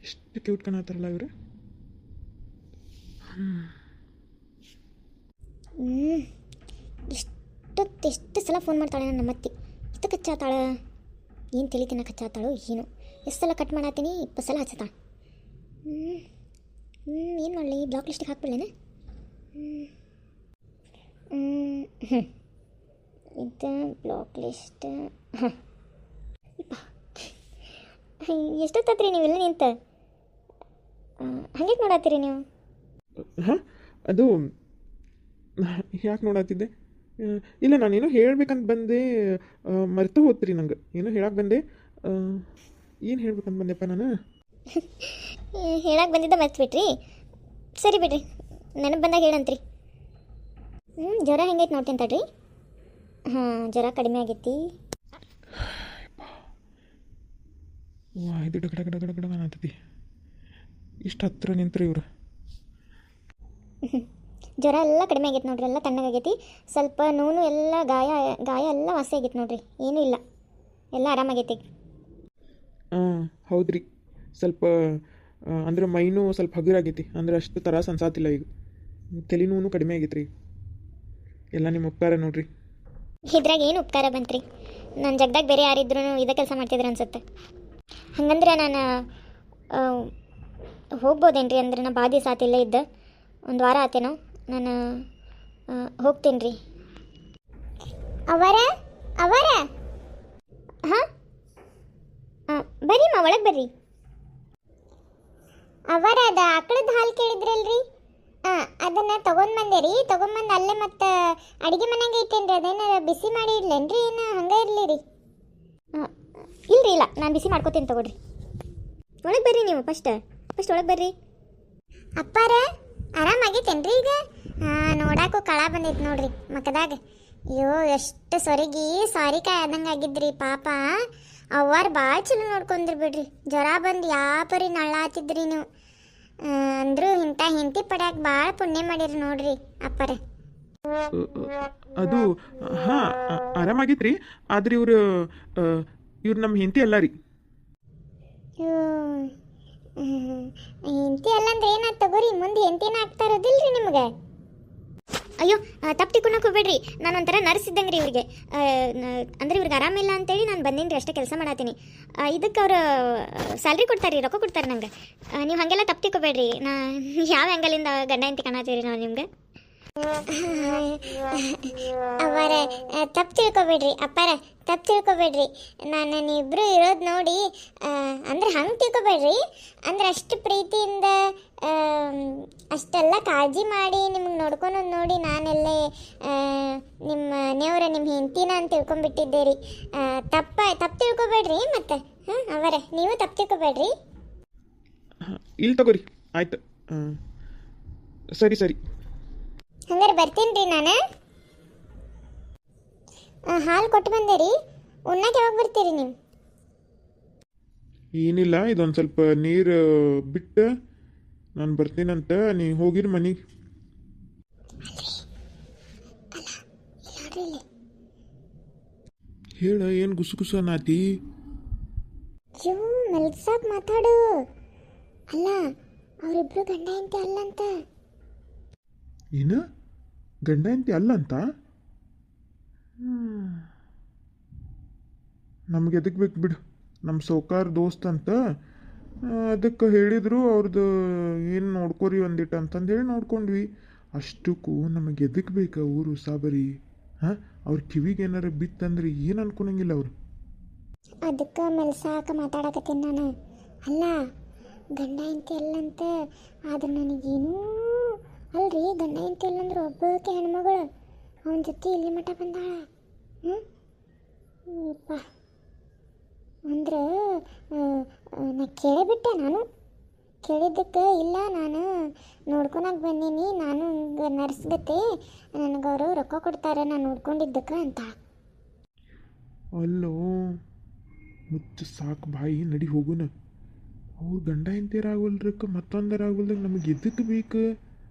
ಎಷ್ಟು ಕ್ಯೂಟ್ ಕಾಣತ್ತಾರಲ್ಲ ಇವರು. ಎಷ್ಟು ಸಲ ಫೋನ್ ಮಾಡ್ತಾಳೆ ನನ್ನ ಅತ್ತಿ. ಎಷ್ಟು ಕಚ್ಚಾತಾಳ, ಏನು ತಿಳಿತಿನ ಕಚ್ಚಾತಾಳು ಏನು. ಎಷ್ಟು ಸಲ ಕಟ್ ಮಾಡತ್ತೀನಿ, 20 ಸಲ ಹಚ್ಚತಾಳ. ಏನು ಮಾಡಲಿ, ಬ್ಲಾಕ್ ಲಿಸ್ಟಿಗೆ ಹಾಕ್ಬಿಡ್ಲೇನೆ. ಇದು ಬ್ಲಾಕ್ ಲಿಸ್ಟ್. ಹಾಂ ಎಷ್ಟೊತ್ತತ್ರಿ ನೀವೆಲ್ಲ ನಿಂತ ಹಂಗೆ ನೋಡತ್ತೀರಿ ನೀವು? ಹಾಂ, ಅದು ಯಾಕೆ ನೋಡತ್ತಿದ್ದೆ? ಇಲ್ಲ, ನಾನೇನೋ ಹೇಳ್ಬೇಕಂತ ಬಂದೆ, ಮರ್ತು ಹೋತ್ರಿ ನಂಗೆ. ಏನೋ ಹೇಳಕ್ಕೆ ಬಂದೆ. ಏನು ಹೇಳ್ಬೇಕಂತ ಬಂದೆಪ್ಪ ನಾನು? ಹೇಳಕ್ಕೆ ಬಂದಿದ್ದ ಮರ್ತು ಬಿಟ್ರಿ. ಸರಿ ಬಿಡ್ರಿ, ನೆನಪು ಬಂದಾಗ ಹೇಳಂತ್ರಿ. ಜ್ವರ ಹೆಂಗೈತೆ ನೋಡ್ತೀನಿ ತಡ್ರಿ. ಹಾಂ, ಜ್ವರ ಕಡಿಮೆ ಆಗೈತಿ. ಇದು ಗಡ ಗಡ ಗಡ ಗಡ ಅನ್ನತೈತಿ. ಇಷ್ಟು ಹತ್ರ ನಿಂತ್ರಿ ಇವ್ರು. ಜ್ವರ ಎಲ್ಲ ಕಡಿಮೆ ಆಗೈತೆ ನೋಡ್ರಿ, ಎಲ್ಲ ತಣ್ಣಗಾಗೈತಿ. ಸ್ವಲ್ಪ ನೋವು ಎಲ್ಲ ಗಾಯ ಎಲ್ಲ ವಾಸಿ ಆಗೈತೆ ನೋಡ್ರಿ, ಏನೂ ಇಲ್ಲ, ಎಲ್ಲ ಆರಾಮಾಗೈತಿ. ಹಾಂ ಹೌದ್ರಿ, ಸ್ವಲ್ಪ ಅಂದ್ರೆ ಮೈನೂ ಸ್ವಲ್ಪ ಹಗುರಾಗೈತಿ. ಅಂದ್ರೆ ಅಷ್ಟು ತ್ರಾಸ ಅನ್ಸಾತಿಲ್ಲ ಈಗ. ತಲೆನೂ ಕಡಿಮೆ ಆಗೈತ್ರಿ. ಎಲ್ಲ ನಿಮ್ಮ ಉಪಕಾರ ನೋಡ್ರಿ. ಇದ್ರಾಗ ಏನು ಉಪಕಾರ ಬಂತ್ರಿ? ನನ್ನ ಜಗದಾಗ ಬೇರೆ ಯಾರಿದ್ರು ಇದೇ ಕೆಲಸ ಮಾಡ್ತಿದ್ರು ಅನ್ಸುತ್ತೆ. ಹಂಗಂದ್ರೆ ನಾನು ಹೋಗ್ಬೋದೇನ್ರಿ? ಅಂದ್ರೆ ನಾ ಭಾಳ ದಿವಸ ಆತಿಲ್ಲ ಇದ್ದ, 1 ವಾರ ಆತೇನೋ. ನಾನು ಹೋಗ್ತೀನಿ ರೀ. ಅವರ ಹಾಂ ಬರ್ರಿ ಮಾ, ಒಳಗೆ ಬರ್ರಿ. ಅವರ ಅದು ಆಕಳದ ಹಾಲು ಕೇಳಿದ್ರಲ್ರಿ, ಅದನ್ನು ತೊಗೊಂಡ್ಬಂದೆ ರೀ. ತೊಗೊಂಬಂದು ಅಲ್ಲೇ ಮತ್ತು ಅಡುಗೆ ಮನೆಗೆ ಐತೇನ್ರಿ, ಅದೇನು ಬಿಸಿ ಮಾಡಿ ಇಡ್ಲೇನ್ರಿ, ಏನು ಹಂಗೆ ಇರಲಿ ರೀ? ಇಲ್ರಿ, ಇಲ್ಲ, ನಾನು ಬಿಸಿ ಮಾಡ್ಕೋತೀನಿ ತಗೊಳ್ರಿ. ಒಳಗೆ ಬರ್ರಿ ನೀವು, ಫಸ್ಟ್ ಒಳಗೆ ಬರ್ರಿ. ಅಪ್ಪಾರ ಆರಾಮಾಗೈತೇನ್ರಿ ಈಗ? ನೋಡಾಕು ಕಳ ಬಂದೈತೆ ನೋಡ್ರಿ ಮಕ್ಕದಾಗ. ಅಯ್ಯೋ, ಎಷ್ಟು ಸಾರಿಕಾಯಿ ಆದಂಗೆ ಆಗಿದ್ರಿ ಪಾಪ. ಅವ್ವಾರು ಭಾಳ ಚಲೋ ನೋಡ್ಕೊಂಡ್ರಿ ಬಿಡ್ರಿ. ಜ್ವರ ಬಂದು ಯಾಪರಿ ನಳ್ಳಾತಿದ್ರಿ ನೀವು. ಅಂದರೂ ಇಂಥ ಹೆಂಡತಿ ಪಡ್ಯಾಕ ಭಾಳ ಪುಣ್ಯ ಮಾಡಿರಿ ನೋಡ್ರಿ ಅಪ್ಪಾರ. ಅದು ಹಾಂ ಆರಾಮಾಗೈತ್ರಿ. ಆದ್ರೆ ಇವ್ರು ನಮ್ಮ ಹೆಂಡತಿ ಅಲ್ಲ ರೀ. ಹೆಂಡತಿ ಅಲ್ಲಂದ್ರೆ ಏನಾಯ್ತು ತಗೋರಿ, ಮುಂದೆ ಹೆಂಡತಿನ ಆಗ್ತಾ ಇರೋದಿಲ್ರಿ ನಿಮ್ಗೆ. ಅಯ್ಯೋ, ತಪ್ಪು ತಿಳ್ಕೊಳಕ್ಕೆ ಹೋಗ್ಬೇಡ್ರಿ. ನಾನು ಒಂಥರ ನರ್ಸ್ ಇದ್ದಂಗೆ ರೀ ಇವ್ರಿಗೆ. ಅಂದ್ರೆ ಇವ್ರಿಗೆ ಆರಾಮಿಲ್ಲ ಅಂತೇಳಿ ನಾನು ಬಂದೀನಿ ರೀ, ಅಷ್ಟೇ ಕೆಲಸ ಮಾಡತ್ತೀನಿ. ಇದಕ್ಕೆ ಅವ್ರು ಸ್ಯಾಲ್ರಿ ಕೊಡ್ತಾರೆ ರೀ, ರೊಕ್ಕ ಕೊಡ್ತಾರೆ ನಂಗೆ. ನೀವು ಹಾಗೆಲ್ಲ ತಪ್ಪು ತಿಳ್ಕೊಬೇಡ್ರಿ. ಯಾವ ಆ್ಯಂಗಲಿಂದ ಗಂಡ ಹೆಂಡತಿ ಕಾಣತ್ತೀರಿ ನಾವು ನಿಮ್ಗೆ? ಅವರ ತಪ್ಪು ತಿಳ್ಕೊಬೇಡ್ರಿ ಅಪ್ಪಾರ, ತಪ್ಪು ತಿಳ್ಕೊಬೇಡ್ರಿ. ನಾನು ನೀವಿಬ್ರು ಇರೋದು ನೋಡಿ, ಅಂದ್ರೆ ಹಂಗೆ ತಿಳ್ಕೊಬೇಡ್ರಿ. ಅಂದ್ರೆ ಅಷ್ಟು ಪ್ರೀತಿಯಿಂದ ಅಷ್ಟೆಲ್ಲ ಕಾಳಜಿ ಮಾಡಿ ನಿಮ್ಗೆ ನೋಡ್ಕೊಳೋದು ನೋಡಿ ನಾನೆಲ್ಲೇ ನಿಮ್ಮ ನಿಮ್ಮ ಹೆಂಡತಿನ ಅಂತ ತಿಳ್ಕೊಂಬಿಟ್ಟಿದ್ದೆ ರೀ. ತಪ್ಪು ತಿಳ್ಕೊಬೇಡ್ರಿ. ಮತ್ತು ಹಾಂ ಅವರ ನೀವು ತಪ್ಪು ತಿಳ್ಕೊಬೇಡ್ರಿ. ಇಲ್ಲಿ ತಗೋರಿ, ಆಯ್ತು. ಸರಿ ಹಂಗಾರೆ ಬರ್ತೀನಿ ರೀ ನಾನು. ಹಾಲು ಕೊಟ್ಟು ಬಂದೆ ರೀ. ಉಣ್ಣಕ್ಕೆ ಯಾವಾಗ ಬರ್ತೀರಿ ನೀವು? ಏನಿಲ್ಲ, ಇದೊಂದು ಸ್ವಲ್ಪ ನೀರು ಬಿಟ್ಟು ನಾನು ಬರ್ತೀನಂತ. ನೀ ಹೋಗಿರಿ ಮನೆಗೆ. ಹೇಳ, ಏನು ಗುಸು ಅನ್ನತಿ? ಮೆಲ್ಸಾಕ್ ಮಾತಾಡು. ಅಲ್ಲ, ಅವರಿಬ್ರು ಗಂಡ ಹೆಂಡತಿ ಅಲ್ಲಂತ. ಏನು ಗಂಡ ಹೆಂಡತಿ ಅಲ್ಲಂತ? ನಮ್ಗೆ ಎದಕ್ಕೆ ಬೇಕು ಬಿಡು, ನಮ್ಮ ಸೌಕಾರ ದೋಸ್ತ್ ಅಂತ. ಅದಕ್ಕೆ ಹೇಳಿದ್ರು ಅವ್ರದ್ದು ಏನು ನೋಡ್ಕೊರಿ ಒಂದಿಟ್ಟು ಅಂತಂದು ಹೇಳಿ ನೋಡ್ಕೊಂಡ್ವಿ. ಅಷ್ಟಕ್ಕೂ ನಮಗೆ ಎದಕ್ಕೆ ಬೇಕಾ ಊರು ಸಾಬರಿ? ಹಾಂ, ಅವ್ರ ಕಿವಿಗೆ ಏನಾರು ಬಿತ್ತಂದ್ರೆ ಏನು ಅನ್ಕೊಳಂಗಿಲ್ಲ ಅವರು. ಅದಕ್ಕೆ ಮೆಲ್ಸಾಕ ಮಾತಾಡಕತ್ತೀನಿ ನಾನು. ಅಲ್ಲ, ಗಂಡ ಹೆಂಡತಿ ಅಲ್ಲಂತ. ಆದ್ರೆ ನನಗೇನೂ ಅಲ್ರಿ, ಗಂಡ ಹೆಂಡತಿ ಅಲ್ಲಂದ್ರೆ ಒಬ್ಬಕ್ಕೆ ಹೆಣ್ಮಗಳು ಅವನ ಜೊತೆ ಇಲ್ಲಿ ಮಠ ಬಂದಾಳ. ಯಪ್ಪ, ಅಂದ್ರೆ ನಾ ಕೇಳಿಬಿಟ್ಟೆ. ನಾನು ಕೇಳಿದ್ದಕ್ಕೆ ಇಲ್ಲ, ನಾನು ನೋಡ್ಕೊಳಕ್ಕೆ ಬಂದೀನಿ, ನಾನು ನರ್ಸ್ ಗತೆ, ನನಗೆ ಅವರು ರೊಕ್ಕ ಕೊಡ್ತಾರೆ ನಾನು ನೋಡ್ಕೊಂಡಿದ್ದಕ್ಕೆ ಅಂತ. ಅಲ್ಲೋ ಮುಚ್ಚ ಸಾಕು ಬಾಯಿ, ನಡಿ ಹೋಗುನ. ಅವ್ರು ಗಂಡ ಹೆಂಡತಿಯರಾಗಲ್ರಕ್ಕೆ ಮತ್ತೊಂದರಾಗಲ್ದಾಗ ನಮಗೆ ಎದಕ್ಕೆ ಬೇಕು?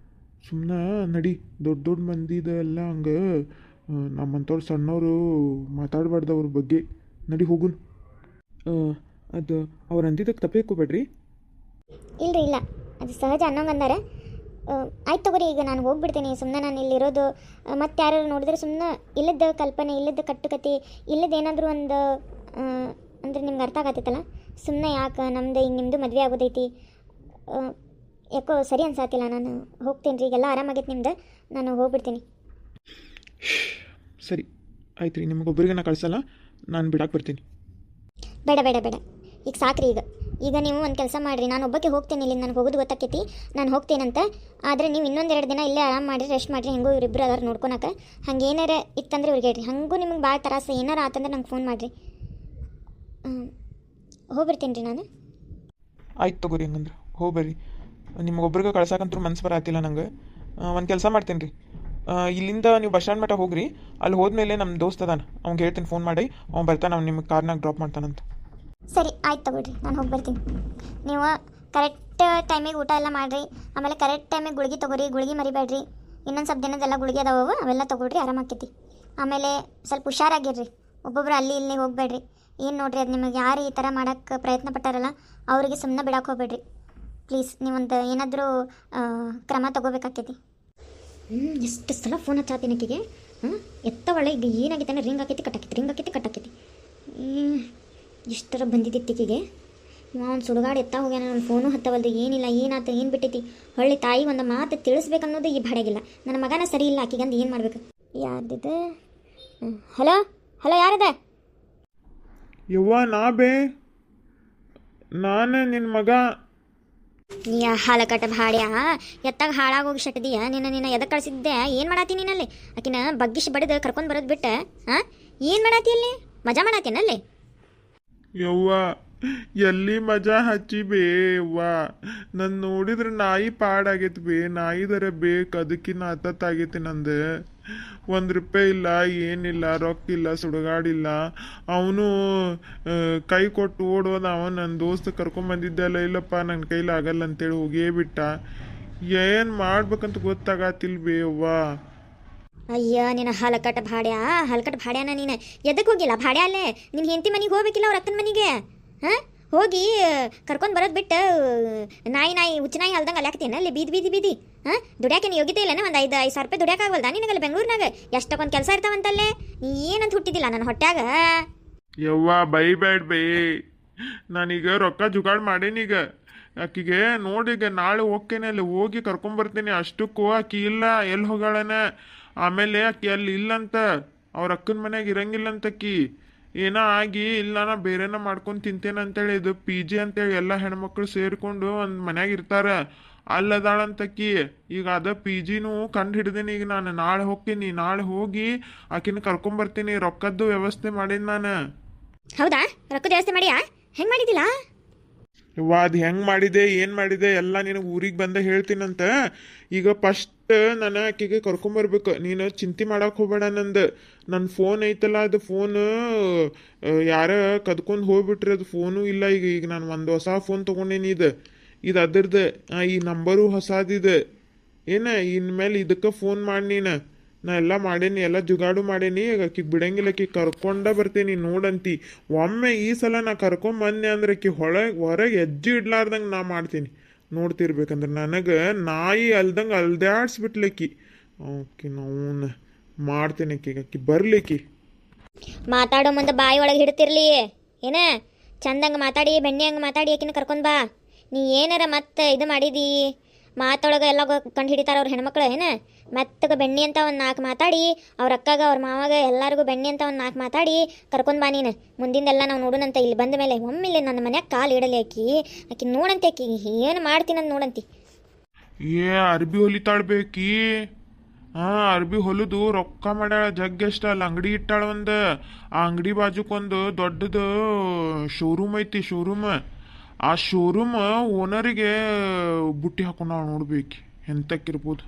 ಸುಮ್ಮನೆ ನಡಿ. ದೊಡ್ಡ ಮಂದಿದೆಲ್ಲ ಹಂಗೆ ನಮ್ಮಂಥವ್ರು ಸಣ್ಣವರು ಮಾತಾಡಬಾರ್ದು ಅವ್ರ ಬಗ್ಗೆ. ನಡಿ ಹೋಗುನ್. ಅದು ಅವ್ರು ಅಂದಿದ್ದಕ್ಕೆ ತಪ್ಪೇಕೋಬೇಡ್ರಿ. ಇಲ್ರಿ ಇಲ್ಲ, ಅದು ಸಹಜ ಅನ್ನೋಂಗೆ ಅಂದಾರ. ಆಯ್ತು ತಗೋರಿ, ಈಗ ನಾನು ಹೋಗ್ಬಿಡ್ತೀನಿ. ಸುಮ್ಮನೆ ನಾನು ಇಲ್ಲಿರೋದು ಮತ್ತೆ ಯಾರು ನೋಡಿದ್ರೆ ಸುಮ್ಮನೆ ಇಲ್ಲದ ಕಲ್ಪನೆ, ಇಲ್ಲದ ಕಟ್ಟುಕತೆ, ಇಲ್ಲದ ಏನಾದರೂ ಒಂದು ಅಂದರೆ ನಿಮ್ಗೆ ಅರ್ಥ ಆಗತ್ತೈತಲ್ಲ. ಸುಮ್ಮನೆ ಯಾಕೆ ನಮ್ಮದು ಈಗ ನಿಮ್ಮದು ಮದುವೆ ಆಗೋದೈತಿ, ಯಾಕೋ ಸರಿ ಅನ್ಸಾತಿಲ್ಲ. ನಾನು ಹೋಗ್ತೀನಿ ರೀ, ಈಗೆಲ್ಲ ಆರಾಮಾಗೈತೆ ನಿಮ್ದು, ನಾನು ಹೋಗ್ಬಿಡ್ತೀನಿ. ಸರಿ ಆಯ್ತು ರೀ, ನಿಮಗೊಬ್ಬರಿಗೆ ನಾ ಕಳಿಸಲ್ಲ, ನಾನು ಬಿಡಕ್ಕೆ ಬರ್ತೀನಿ. ಬೇಡ ಬೇಡ ಬೇಡ, ಈಗ ಸಾಕ್ರಿ. ಈಗ ನೀವು ಒಂದು ಕೆಲಸ ಮಾಡಿರಿ, ನಾನು ಒಬ್ಬಕ್ಕೆ ಹೋಗ್ತೀನಿ. ಇಲ್ಲಿ ನನಗೆ ಹೋಗೋದು ಗೊತ್ತಾಕೈತಿ, ನಾನು ಹೋಗ್ತೀನಂತೆ. ಆದರೆ ನೀವು ಇನ್ನೊಂದೆರಡು ದಿನ ಇಲ್ಲೇ ಆರಾಮ ಮಾಡಿರಿ, ರೆಸ್ಟ್ ಮಾಡಿರಿ. ಹೆಂಗೂ ಇವರಿಬ್ಬರು ಅದಾರು ನೋಡ್ಕೊಳಕ್ಕೆ. ಹಂಗೆ ಏನಾರ ಇತ್ತಂದ್ರೆ ಇವ್ರಿಗೆ ಹೇಳ್ರಿ. ಹಂಗೂ ನಿಮಗೆ ಭಾಳ ತ್ರಾಸ ಏನಾರ ಆತಂದ್ರೆ ನಂಗೆ ಫೋನ್ ಮಾಡಿರಿ. ಹೋಗ್ಬಿಡ್ತೀನಿ ರೀ ನಾನು. ಆಯ್ತು ತಗೋರಿ, ಹಂಗಂದ್ರೆ ಹೋಗ್ಬರ್ರಿ. ನಿಮಗೊಬ್ರಿಗೆ ಕಳ್ಸಕ್ಕಂತೂ ಮನ್ಸು ಬರತ್ತಿಲ್ಲ ನಂಗೆ. ಒಂದು ಕೆಲಸ ಮಾಡ್ತೀನಿ ರೀ, ಇಲ್ಲಿಂದ ನೀವು ಬಸ್ ಸ್ಟ್ಯಾಂಡ್ ಮಟ್ಟ ಹೋಗ್ರಿ. ಅಲ್ಲಿ ಹೋದ್ಮೇಲೆ ನಮ್ಮ ದೋಸ್ತ ಅದಾನ, ಅವ್ನಿಗೆ ಹೇಳ್ತೀನಿ ಫೋನ್ ಮಾಡಿ, ಅವ್ನು ಬರ್ತಾನೆ, ಅವ್ನು ನಿಮಗೆ ಕಾರ್ನಾಗ ಡ್ರಾಪ್ ಮಾಡ್ತಾನಂತ. ಸರಿ ಆಯ್ತು ತಗೊಳ್ರಿ, ನಾನು ಹೋಗಿ ಬರ್ತೀನಿ. ನೀವು ಕರೆಕ್ಟ್ ಟೈಮಿಗೆ ಊಟ ಎಲ್ಲ ಮಾಡಿರಿ. ಆಮೇಲೆ ಕರೆಕ್ಟ್ ಟೈಮಿಗೆ ಗುಳಿಗೆ ತೊಗೊರಿ, ಗುಳಿಗೆ ಮರಿಬೇಡ್ರಿ. ಇನ್ನೊಂದು ಸ್ವಲ್ಪ ದಿನದೆಲ್ಲ ಗುಳಿಗೆ ಅದಾವ, ಅವೆಲ್ಲ ತೊಗೊಳ್ರಿ, ಆರಾಮಾಕೈತಿ. ಆಮೇಲೆ ಸ್ವಲ್ಪ ಹುಷಾರಾಗಿರ್ರಿ, ಒಬ್ಬೊಬ್ರು ಅಲ್ಲಿ ಇಲ್ಲಿ ಹೋಗಬೇಡ್ರಿ. ಏನು ನೋಡ್ರಿ, ಅದು ನಿಮಗೆ ಯಾರು ಈ ಥರ ಮಾಡೋಕ್ಕೆ ಪ್ರಯತ್ನ ಪಟ್ಟಾರಲ್ಲ ಅವರಿಗೆ ಸುಮ್ಮನೆ ಬಿಡಕ್ಕೆ ಹೋಗ್ಬೇಡ್ರಿ ಪ್ಲೀಸ್. ನೀವೊಂದು ಏನಾದರೂ ಕ್ರಮ ತೊಗೋಬೇಕಾಕೈತಿ. ಎಷ್ಟು ಸಲ ಫೋನ್ ಹಚ್ಚಾತೀನಿ ಆಕೆಗೆ. ಎತ್ತ ಒಳ್ಳೆ ಈಗ ಏನಾಗೈತೆ ರಿಂಗ್ ಆಕೈತಿ ಕಟ್ಟಾಕೈತಿ, ರಿಂಗ್ ಆಕೈತಿ ಕಟ್ಟಾಕೈತಿ. ಎಷ್ಟರ ಬಂದಿದ್ದಿತ್ತು ಈಕೆಗೆ. ಒಂದು ಸುಡುಗಾಡು ಎತ್ತ ಹೋಗ್ಯಾನ, ನನ್ನ ಫೋನು ಹತ್ತವಲ್ದು, ಏನಿಲ್ಲ, ಏನಾಯ್ತು, ಏನು ಬಿಟ್ಟೈತಿ. ಹೊಳ್ಳಿ ತಾಯಿ ಒಂದು ಮಾತು ತಿಳಿಸ್ಬೇಕನ್ನೋದು ಈ ಬಾಡಾಗಿಲ್ಲ. ನನ್ನ ಮಗನ ಸರಿ ಇಲ್ಲ, ಆಕೆಗಂದು ಏನು ಮಾಡ್ಬೇಕು. ಯಾರ್ದಿದೆ? ಹಲೋ ಹಲೋ, ಯಾರದ? ಯವ್ವ ನಾ ಬೇ, ನಾನು ನಿನ್ನ ಮಗ. ನೀ ಹಾಲಕಟ್ಟ ಭಾಡ್ಯ ಎತ್ತಾಗ ಹಾಳಾಗೋಗಿ ಶಟ್ದಿಯ. ನಿನ್ನ ಎದಕ್ಕೆ ಕಳಿಸಿದ್ದೆ? ಏನು ಮಾಡಾತಿ ನೀನಲ್ಲಿ? ಆಕಿನ ಬಗ್ಗಿಸಿ ಬಡಿದು ಕರ್ಕೊಂಡು ಬರೋದು ಬಿಟ್ಟು ಏನು ಮಾಡಾತಿ ಅಲ್ಲಿ? ಮಜಾ ಮಾಡಾತೀನಲ್ಲಿ? ಯವ್ವ ಎಲ್ಲಿ ಮಜಾ ಹಚ್ಚಿ ಬೇ ಯವ್ವ. ನನ್ನ ನೋಡಿದ್ರೆ ನಾಯಿ ಪಾಡಾಗೈತಿ ಬೇ, ನಾಯಿದರ ಬೇಕು, ಅದಕ್ಕಿನ್ನ ಹತ್ತತ್ತಾಗೈತಿ ನಂದು. ₹1 ಇಲ್ಲ, ಏನಿಲ್ಲ, ರೊಕ್ಕ ಇಲ್ಲ, ಸುಡುಗಾಡಿಲ್ಲ. ಅವನು ಕೈ ಕೊಟ್ಟು ಓಡೋದ. ಅವನು ನನ್ನ ದೋಸ್ತ ಕರ್ಕೊಂಬಂದಿದ್ದಲ್ಲ, ಇಲ್ಲಪ್ಪ ನನ್ನ ಕೈಲಿ ಆಗಲ್ಲ ಅಂತೇಳಿ ಹೋಗೇ ಬಿಟ್ಟ. ಏನು ಮಾಡ್ಬೇಕಂತ ಗೊತ್ತಾಗತ್ತಿಲ್ ಬೇ ಯವ್ವ. ಅಯ್ಯ ನಿನ್ನ ಹಲಕಟ್ಟ ಭಾಡ್ಯಾನ ನೀನು ಎದಕ್ಕೆ ಹೋಗಿಲ್ಲ? ಭಾಡ್ಯ ಅಲ್ಲೇ ನಿನ್ನ ಹೆಂಡತಿ ಮನೆಗೆ ಹೋಗ್ಬೇಕಿಲ್ಲ, ಅವ್ರ ಅಕ್ಕನ ಮನೆಗೆ. ಹೋಗಿ ಕರ್ಕೊಂಡು ಬರೋದು ಬಿಟ್ಟು ನಾಯಿ ಹುಚ್ಚ ನಾಯಿ ಅಲ್ದಂಗೆ ಅಲ್ಲಾಕ್ತೀನಿ ಅಲ್ಲಿ ಬೀದಿ. ದುಡ್ಯಾಕೆ ನೀ ಯೋಗ್ಯತೆ ಇಲ್ಲನೇ? ಒಂದು 5,000 ರೂಪಾಯಿ ದುಡ್ಯಾಕಾಗಲ್ದ ನಿನಗಲ್ಲಿ ಬೆಂಗಳೂರಿನಾಗ? ಎಷ್ಟಕ್ಕೊಂದು ಕೆಲಸ ಇರ್ತಾವಂತಲ್ಲೇ. ನೀ ಏನಂತ ಹುಟ್ಟಿದ್ದಿಲ್ಲ ನನ್ನ ಹೊಟ್ಯಾಗ. ಯವ್ವ ಬೈಬೇಡ ಬೈ, ನಾನೀಗ ರೊಕ್ಕ ಜುಗಾಡ್ ಮಾಡೇನೀಗ. ಆಕಿಗೆ ನೋಡೀಗ ನಾಳೆ ಹೋಗ್ತೇನೆ, ಅಲ್ಲಿ ಹೋಗಿ ಕರ್ಕೊಂಬರ್ತೀನಿ. ಅಷ್ಟಕ್ಕೂ ಆಕಿ ಇಲ್ಲ, ಎಲ್ಲಿ ಹೋಗಾಳನ. ಆಮೇಲೆ ಆಕಿ ಅಲ್ಲಿ ಇಲ್ಲಂತ, ಅವ್ರ ಅಕ್ಕನ ಮನ್ಯಾಗ ಇರಂಗಿಲ್ಲಂತ. ಆಕಿ ಏನೋ ಆಗಿ ಇಲ್ಲ, ನಾ ಬೇರೆನ ಮಾಡ್ಕೊಂಡು ತಿಂತೇನೆ ಅಂತೇಳಿ, ಇದು PG ಅಂತೇಳಿ ಎಲ್ಲ ಹೆಣ್ಮಕ್ಳು ಸೇರಿಕೊಂಡು ಒಂದು ಮನ್ಯಾಗ ಇರ್ತಾರ, ಅಲ್ಲದಾಳಂತಕ್ಕಿ. ಈಗ ಅದ PGನೂ ಕಂಡು ಹಿಡ್ದೇನಿ. ಈಗ ನಾನು ನಾಳೆ ಹೋಗ್ತೀನಿ, ನಾಳೆ ಹೋಗಿ ಆಕಿನ ಕರ್ಕೊಂಬರ್ತೀನಿ. ರೊಕ್ಕದ್ದು ವ್ಯವಸ್ಥೆ ಮಾಡೀನಿ ನಾನು. ಹೌದಾ? ರೊಕ್ಕದ ವ್ಯವಸ್ಥೆ ಮಾಡಿಯಾ? ಹೆಂಗೆ ಮಾಡಿದಿಲ್ಲ? ಯವ್ವ ಅದು ಹೆಂಗೆ ಮಾಡಿದೆ, ಏನು ಮಾಡಿದೆ ಎಲ್ಲ ನಿನಗೆ ಊರಿಗೆ ಬಂದ ಹೇಳ್ತೀನಂತ. ಈಗ ಫಸ್ಟ್ ನಾನು ಆಕೆಗೆ ಕರ್ಕೊಂಬರ್ಬೇಕು, ನೀನು ಚಿಂತೆ ಮಾಡಕ್ಕೆ ಹೋಗಬೇಡ. ನನ್ನ ಫೋನ್ ಐತಲ್ಲ, ಅದು ಫೋನು ಯಾರ ಕದ್ಕೊಂಡು ಹೋಗ್ಬಿಟ್ರಿ, ಅದು ಫೋನು ಇಲ್ಲ. ಈಗ ನಾನು ಒಂದು ಹೊಸ ಫೋನ್ ತೊಗೊಂಡೇನಿ. ಇದು ಅದರದ್ದು, ಈ ನಂಬರು ಹೊಸದಿದೆ. ಇನ್ಮೇಲೆ ಇದಕ್ಕೆ ಫೋನ್ ಮಾಡಿ ನೀನು. ನಾ ಎಲ್ಲ ಮಾಡೇನಿ, ಎಲ್ಲ ಜುಗಾಡು ಮಾಡೇನಿ. ಈಗ ಆಕಿಗೆ ಬಿಡಂಗಿಲ್ಲ, ಆಕಿಗೆ ಕರ್ಕೊಂಡ ಬರ್ತೀನಿ ನೋಡಂತಿ. ಒಮ್ಮೆ ಈ ಸಲ ನಾ ಕರ್ಕೊಂಬಂದೆ ಅಂದ್ರೆ ಆಕಿ ಹೊರಗೆ ಹೆಜ್ಜೆ ಇಡ್ಲಾರ್ದಂಗೆ ನಾ ಮಾಡ್ತೀನಿ. ನೋಡ್ತಿರ್ಬೇಕಂದ್ರೆ ನನಗೆ ನಾಯಿ ಅಲ್ದಂಗೆ ಅಲ್ದಾಡ್ಸ್ಬಿಟ್ಲಕ್ಕಿ. ಓಕೆ ನಾವು ಮಾಡ್ತೇನೆ ಆಕಿ ಬರ್ಲಿಕ್ಕಿ. ಮಾತಾಡೋ ಮುಂದೆ ಬಾಯಿ ಒಳಗೆ ಹಿಡ್ತಿರ್ಲಿ ಏನ? ಚಂದಂಗೆ ಮಾತಾಡಿ, ಬೆಣ್ಣೆ ಹಂಗೆ ಮಾತಾಡಿ ಆಕಿನ ಕರ್ಕೊಂಡು ಬಾ. ನೀ ಏನಾರ ಮತ್ತೆ ಇದು ಮಾಡಿದಿ ಮಾತೊಳಗೆ ಎಲ್ಲ ಕಂಡು ಹಿಡಿತಾರ ಅವ್ರ ಹೆಣ್ಮಕ್ಳು ಮೆತ್ತಗೆ ಬೆಣ್ಣೆ ಅಂತ ಒಂದು 4 ಮಾತಾಡಿ, ಅವ್ರ ಅಕ್ಕಾಗ ಅವ್ರ ಮಾವಾಗ ಎಲ್ಲರಿಗೂ ಬೆಣ್ಣೆ ಅಂತ ಒಂದು 4 ಮಾತಾಡಿ ಕರ್ಕೊಂಡು ಬಾ ನೀನು. ಮುಂದಿಂದೆಲ್ಲ ನಾವು ನೋಡೋಣಂತ. ಇಲ್ಲಿ ಬಂದ ಮೇಲೆ ಒಮ್ಮಿಲ್ಲ ನನ್ನ ಮನ್ಯಾಗ ಕಾಲು ಇಡಲಿ ಆಕಿ ನೋಡಂತೆ. ಆಕಿ ಏನು ಮಾಡ್ತೀನಂತ ನೋಡಂತಿ. ಅರ್ಬಿ ಹೊಲಿತಾಳ್ಬೇಕಿ. ಅರ್ಬಿ ಹೊಲಿದು ರೊಕ್ಕ ಮಾಡ್ಯಾಳ ಜಗ್ಗೆಷ್ಟ. ಅಲ್ಲಿ ಅಂಗಡಿ ಇಟ್ಟಾಳ ಒಂದು. ಆ ಅಂಗಡಿ ಬಾಜುಕೊಂದು ದೊಡ್ಡದು ಶೋರೂಮ್ ಐತಿ, ಶೋರೂಮ್. ಆ ಶೋರೂಮ್ ಓನರಿಗೆ ಬುಟ್ಟಿ ಹಾಕೊಂಡಾಳ ನೋಡ್ಬೇಕು. ಎಂತಕ್ಕಿರ್ಬೋದು.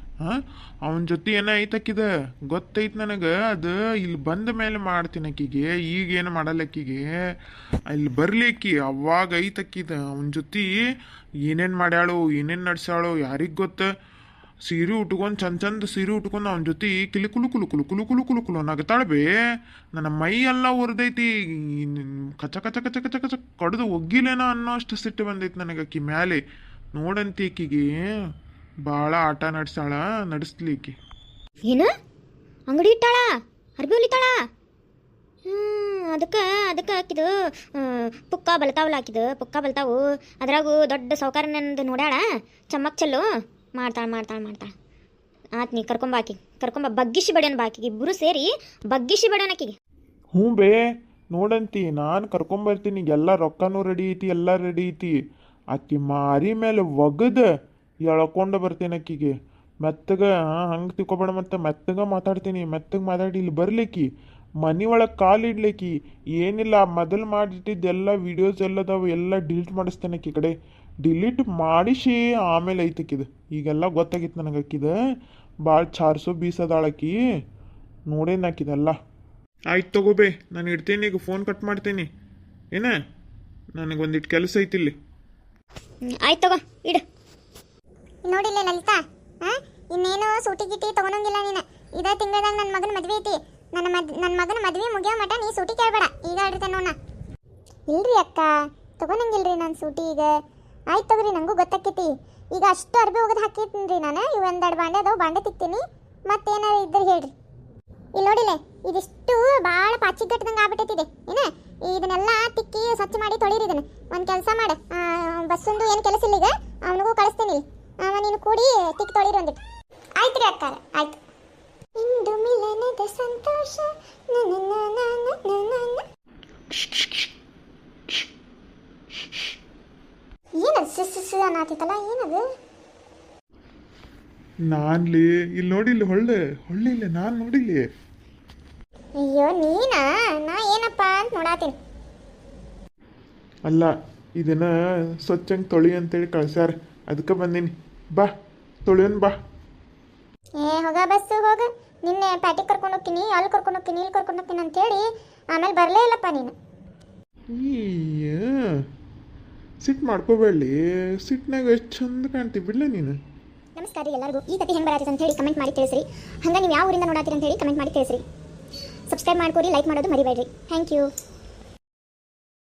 ಅವನ ಜೊತೆ ಏನೋ ಐತಕ್ಕಿದ ಗೊತ್ತೈತಿ ನನಗೆ. ಅದು ಇಲ್ಲಿ ಬಂದ ಮೇಲೆ ಮಾಡ್ತೀನಿ ಆಕಿಗೆ, ಈಗೇನು ಮಾಡಲ್ಲ ಆಕಿಗೆ. ಇಲ್ಲಿ ಬರ್ಲಿಕ್ಕಿ ಅವಾಗ ಐತಕ್ಕಿದ ಅವನ ಜೊತೆ ಏನೇನು ಮಾಡ್ಯಾಳು, ಏನೇನು ನಡ್ಸಾಳು ಯಾರಿಗೆ ಗೊತ್ತ. ಸೀರೆ ಉಟ್ಕೊಂಡು ಚಂದ ಸೀರೆ ಉಟ್ಕೊಂಡು ಅವನ ಜೊತೆ ಕಿಲಿ ಕುಲು ಕುಲು ಕುಲು ಕುಲು ಕುಲು ಕುಲು ಕುಲು ನಗತಾಳ್ಬೇ. ನನ್ನ ಮೈ ಎಲ್ಲ ಉರ್ದೈತಿ. ಕಚ ಕಚ ಕಚ ಕಚ ಕಚ ಕಡ್ದು ಒಗ್ಗಿಲೇನ ಅನ್ನೋ ಅಷ್ಟು ಸಿಟ್ಟು ಬಂದೈತಿ ನನಗೆ ಆಕಿ ಮ್ಯಾಲೆ. ನೋಡಂತಿ ಆಕಿಗೆ ಭಾಳ ಆಟ ನಡೆಸ್ಲಿ ಆಕಿ. ಏನು ಅಂಗಡಿ ಇಟ್ಟಾಳ, ಅರ್ಬಿ ಹೊಲಿತಾಳ? ಅದಕ್ಕೆ ಹಾಕಿದು ಪುಕ್ಕ ಬಲ್ತಾವಲ್ಲ, ಹಾಕಿದು ಪುಕ್ಕ ಬಲ್ತಾವು. ಅದ್ರಾಗೂ ದೊಡ್ಡ ಸೌಕರ್ಯನಂದು ನೋಡ್ಯಾಳ, ಚಮ್ಮಕ್ ಚೆಲ್ಲು ಮಾಡ್ತಾಳೆ. ಆತ್ ನೀ ಕರ್ಕೊಂಬ ಬಗ್ಗಿಸಿ ಬಡ್ಯೋಣ ಬಾಕಿಗೆ, ಇಬ್ಬರು ಸೇರಿ ಬಗ್ಗಿಸಿ ಬಡ್ಯೋಣ ಆಕಿಗೆ. ಹ್ಞೂ ಬೇ, ನೋಡಂತಿ ನಾನು ಕರ್ಕೊಂಬರ್ತೀನಿ. ಎಲ್ಲ ರೊಕ್ಕನೂ ರೆಡಿ ಐತಿ, ಎಲ್ಲ ರೆಡಿ ಐತಿ. ಆಕಿ ಮಾರಿ ಮೇಲೆ ಒಗದ ಎಳ್ಕೊಂಡು ಬರ್ತೀನಿ ಆಕಿಗೆ. ಮೆತ್ತಗೆ ಹಂಗೆ ತಿಳ್ಕೊಬೇಡ, ಮತ್ತು ಮೆತ್ತಗೆ ಮಾತಾಡ್ತೀನಿ. ಮೆತ್ತಗೆ ಮಾತಾಡಿ ಇಲ್ಲಿ ಬರ್ಲಿಕ್ಕಿ, ಮನೆ ಒಳಗೆ ಕಾಲಿಡ್ಲಿಕ್ಕಿ. ಏನಿಲ್ಲ, ಮೊದಲು ಮಾಡಿಟ್ಟಿದ್ದೆಲ್ಲ ವೀಡಿಯೋಸ್ ಎಲ್ಲದಾವು ಎಲ್ಲ ಡಿಲೀಟ್ ಮಾಡಿಸ್ತೇನೆ ಆಕಿ ಕಡೆ. ಡಿಲೀಟ್ ಮಾಡಿಸಿ ಆಮೇಲೆ ಐತಕ್ಕಿದು. ಈಗೆಲ್ಲ ಗೊತ್ತಾಗಿತ್ತು ನನಗೆ ಆಕಿದ ಭಾಳ ಚಾರ್ಸೋ ಬೀಸದಾಳಕಿ. ನೋಡೇನು ಹಾಕಿದೆಲ್ಲ. ಆಯ್ತು ತಗೋಬೇ, ನಾನು ಇಡ್ತೀನಿ ಈಗ, ಫೋನ್ ಕಟ್ ಮಾಡ್ತೀನಿ. ಏನ ನನಗೆ ಒಂದಿಟ್ಟು ಕೆಲಸ ಐತಿಲ್ಲಿ. ಆಯ್ತು ತಗೋ ಇಡು. ನೋಡಿಲ್ಲ ಲಲಿತಾ, ಇನ್ನೇನು ಸೂಟಿ ಗಿಟಿ ತಗೊಳಂಗಿಲ್ಲ ನೀನು. ಇದೇ ತಿಂಗಳದಾಗ ನನ್ನ ಮಗನ ಮದ್ವೆ ಐತಿ. ನನ್ನ ಮಗನ ಮದ್ವೆ ಮುಗಿಯೋ ಮಟ ನೀ ಸೂಟಿ ಕೇಳಬೇಡ. ಈಗ ಆಡಿರ್ತೇನೆ ನೋಡ. ಇಲ್ರಿ ಅಕ್ಕ, ತಗೊಳಂಗಿಲ್ರಿ ನಾನು ಸೂಟಿ ಈಗ. ಆಯ್ತು ತಗೋರಿ, ನನಗೂ ಗೊತ್ತಾಕೈತಿ. ಈಗ ಅಷ್ಟು ಅರ್ಬಿ ಹೋಗೋದು ಹಾಕಿರ್ತೀನಿ ರೀ ನಾನು. ಇವು ಒಂದೆರಡು ಬಾಂಡೆ ಅದಾವು, ಬಾಂಡೆ ತಿಕ್ತೀನಿ. ಮತ್ತೇನಾರು ಇದ್ರೆ ಹೇಳ್ರಿ. ಇಲ್ಲಿ ನೋಡಿಲ್ಲ, ಇದಿಷ್ಟು ಭಾಳ ಪಾಚಿಗಟ್ಟದಂಗೆ ಆಗ್ಬಿಟ್ಟೈತಿದೆ. ಏನ ಇದನ್ನೆಲ್ಲ ತಿಕ್ಕಿ ಸ್ವಚ್ಛ ಮಾಡಿ ತೊಳಿರಿ. ಇದನ್ನು ಒಂದು ಕೆಲಸ ಮಾಡು, ಬಸ್ಸೊಂದು ಏನು ಕೆಲಸ ಇಲ್ಲ ಈಗ, ಅವನಿಗೂ ಕಳಿಸ್ತೀನಿ. ನೀನು ಕೂಡಿ ತಿಕ್ಕಿ ತೊಳಿರಿ ಒಂದಿಟ್ಟು. ಆಯ್ತು ರೀ ಅಕ್ಕಾರ, ಆಯ್ತು. ಇಂದು ಮಿಲನದ ಸಂತೋಷ. ಏನದು ಸಿಸ್ ಅನ್ನತ್ತಿತ್ತಲ್ಲ, ಏನದು? ನಾನ್ಲಿ ಇಲ್ಲಿ ನೋಡಿ, ಇಲ್ಲಿ ಹೊಳ್ಳಿಲ್ಲ ನಾನು ನೋಡಿಲ್ಲಿ. ಅಯ್ಯೋ ನೀನಾ? ನಾ ಏನಪ್ಪ ಅಂತ ನೋಡಾತೀನಿ. ಅಲ್ಲ, ಇದನ್ನ ಸ್ವಚ್ಛಂಗೆ ತೊಳಿ ಅಂತೇಳಿ ಕಳ್ಸ್ಯಾರ, ಅದಕ್ಕೆ ಬಂದೀನಿ. ಬಾ ತೊಳಿಯೋನ್ ಬಾ. ಹೋಗ ಬಸ್ಸು ಹೋಗ. ನಿನ್ನೆ ಪ್ಯಾಟಿಗೆ ಕರ್ಕೊಂಡು ಹೋಗ್ತೀನಿ, ಅಲ್ಲಿ ಕರ್ಕೊಂಡು ಹೋಗ್ತೀನಿ, ಇಲ್ಲಿ ಕರ್ಕೊಂಡು ಹೋಗ್ತೀನಿ ಅಂತೇಳಿ ಆಮೇಲೆ ಬರಲೇ ಇಲ್ಲಪ್ಪ ನೀನು. ಸಿಟ್ಟು ಮಾಡ್ಕೋಬೇಡಿ, ಸಿಟ್ನಾಗ ಎಷ್ಟು ಚಂದ ಕಾಣ್ತೀವಿ ಬಿಡ್ಲೆ ನೀನು. ನಮಸ್ಕಾರ ರೀ ಎಲ್ಲರಿಗೂ. ಈ ಕತೆ ಹೆಂಗೆ ಬರತ್ತೆ ಅಂತ ಹೇಳಿ ಕಮೆಂಟ್ ಮಾಡಿ ತಿಳಿಸ್ರಿ. ಹಂಗೆ ನೀವು ಯಾವ ಊರಿಂದ ನೋಡಾತೀರಿ ಅಂತ ಹೇಳಿ ಕಮೆಂಟ್ ಮಾಡಿ ತಿಳಿಸ್ರಿ. ಸಬ್ಸ್ಕ್ರೈಬ್ ಮಾಡ್ಕೊರಿ, ಲೈಕ್ ಮಾಡೋದು ಮರಿಬೇಡ್ರಿ. Thank you.